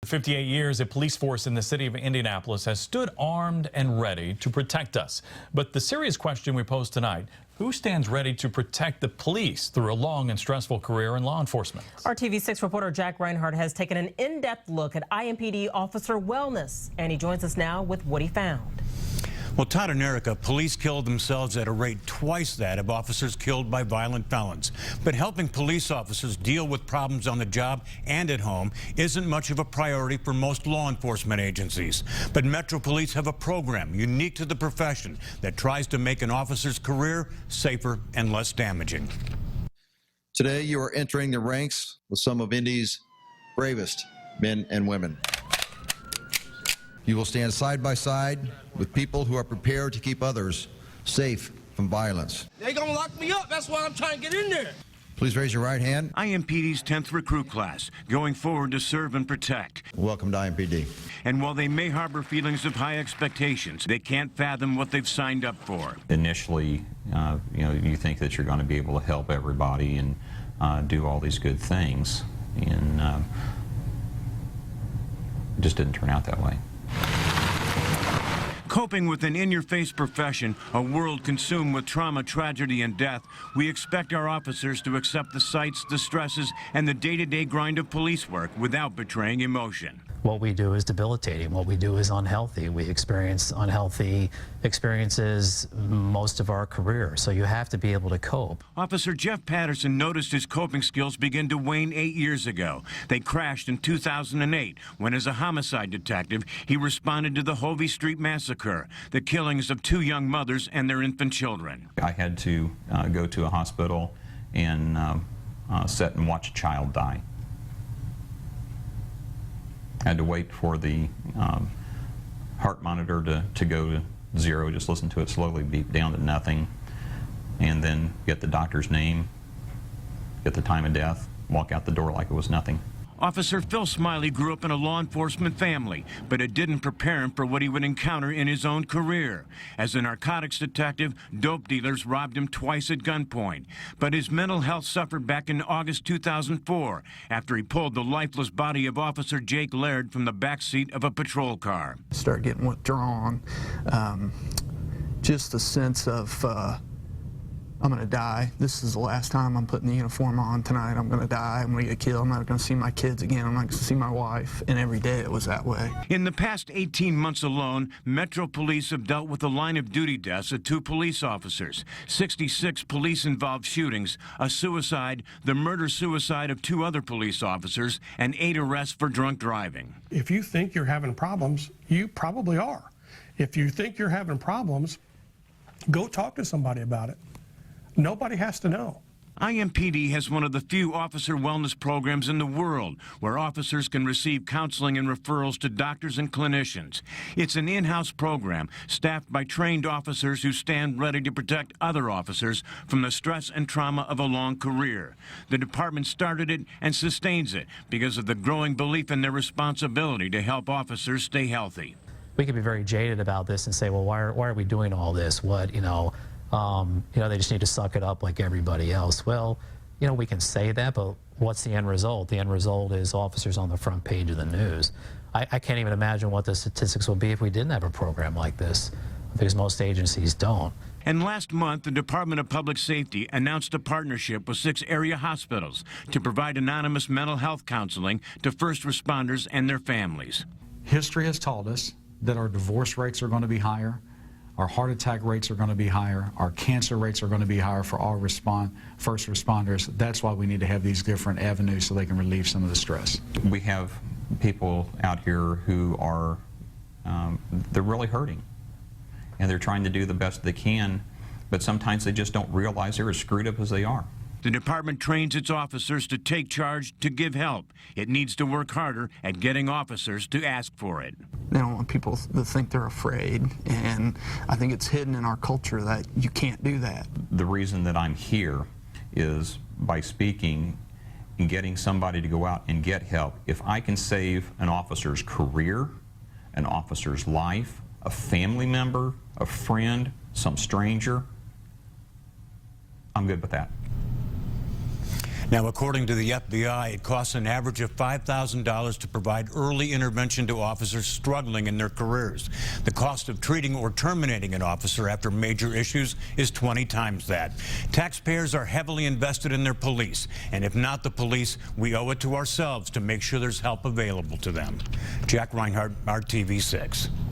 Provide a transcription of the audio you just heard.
58 years, a police force in the city of Indianapolis has stood armed and ready to protect us. But the serious question we pose tonight, who stands ready to protect the police through a long and stressful career in law enforcement? Our TV6 reporter Jack Reinhardt has taken an in-depth look at IMPD officer wellness, and he joins us now with what he found. Well, Todd and Erica, police killed themselves at a rate twice that of officers killed by violent felons. But helping police officers deal with problems on the job and at home isn't much of a priority for most law enforcement agencies. But Metro Police have a program unique to the profession that tries to make an officer's career safer and less damaging. Today, you are entering the ranks with some of Indy's bravest men and women. You will stand side by side with people who are prepared to keep others safe from violence. They gonna lock me up. That's why I'm trying to get in there. Please raise your right hand. IMPD's 10th recruit class, going forward to serve and protect. Welcome to IMPD. And while they may harbor feelings of high expectations, they can't fathom what they've signed up for. Initially, you think that you're going to be able to help everybody and do all these good things, and it just didn't turn out that way. Coping with an in-your-face profession, a world consumed with trauma, tragedy, and death, we expect our officers to accept the sights, the stresses, and the day-to-day grind of police work without betraying emotion. What we do is debilitating. What we do is unhealthy. We experience unhealthy experiences most of our career, so you have to be able to cope. Officer Jeff Patterson noticed his coping skills begin to wane 8 years ago. They crashed in 2008 when, as a homicide detective, he responded to the Hovey Street massacre, the killings of 2 young mothers and their infant children. I had to go to a hospital and sit and watch a child die. I had to wait for the heart monitor to go to 0, just listen to it slowly beep down to nothing, and then get the doctor's name, get the time of death, walk out the door like it was nothing. Officer Phil Smiley grew up in a law enforcement family, but it didn't prepare him for what he would encounter in his own career. As a narcotics detective, dope dealers robbed him twice at gunpoint. But his mental health suffered back in August 2004 after he pulled the lifeless body of Officer Jake Laird from the back seat of a patrol car. Start getting withdrawn, just the sense of I'm going to die. This is the last time I'm putting the uniform on tonight. I'm going to die. I'm going to get killed. I'm not going to see my kids again. I'm not going to see my wife. And every day it was that way. In the past 18 months alone, Metro Police have dealt with a line of duty deaths of 2 police officers, 66 police-involved shootings, a suicide, the murder-suicide of 2 other police officers, and 8 arrests for drunk driving. If you think you're having problems, you probably are. If you think you're having problems, go talk to somebody about it. Nobody has to know. IMPD has one of the few officer wellness programs in the world where officers can receive counseling and referrals to doctors and clinicians. It's an in-house program staffed by trained officers who stand ready to protect other officers from the stress and trauma of a long career. The department started it and sustains it because of the growing belief in their responsibility to help officers stay healthy. We could be very jaded about this and say, well, why are we doing all this? What, they just need to suck it up like everybody else. Well, we can say that, but what's the end result? The end result is officers on the front page of the news. I can't even imagine what the statistics would be if we didn't have a program like this, because most agencies don't. And last month, the Department of Public Safety announced a partnership with 6 area hospitals to provide anonymous mental health counseling to first responders and their families. History has taught us that our divorce rates are going to be higher. Our heart attack rates are going to be higher. Our cancer rates are going to be higher for all first responders. That's why we need to have these different avenues so they can relieve some of the stress. We have people out here who are, they're really hurting. And they're trying to do the best they can, but sometimes they just don't realize they're as screwed up as they are. The department trains its officers to take charge, to give help. It needs to work harder at getting officers to ask for it. They don't want people to think they're afraid, and I think it's hidden in our culture that you can't do that. The reason that I'm here is by speaking and getting somebody to go out and get help. If I can save an officer's career, an officer's life, a family member, a friend, some stranger, I'm good with that. Now, according to the FBI, it costs an average of $5,000 to provide early intervention to officers struggling in their careers. The cost of treating or terminating an officer after major issues is 20 times that. Taxpayers are heavily invested in their police, and if not the police, we owe it to ourselves to make sure there's help available to them. Jack Reinhardt, RTV6.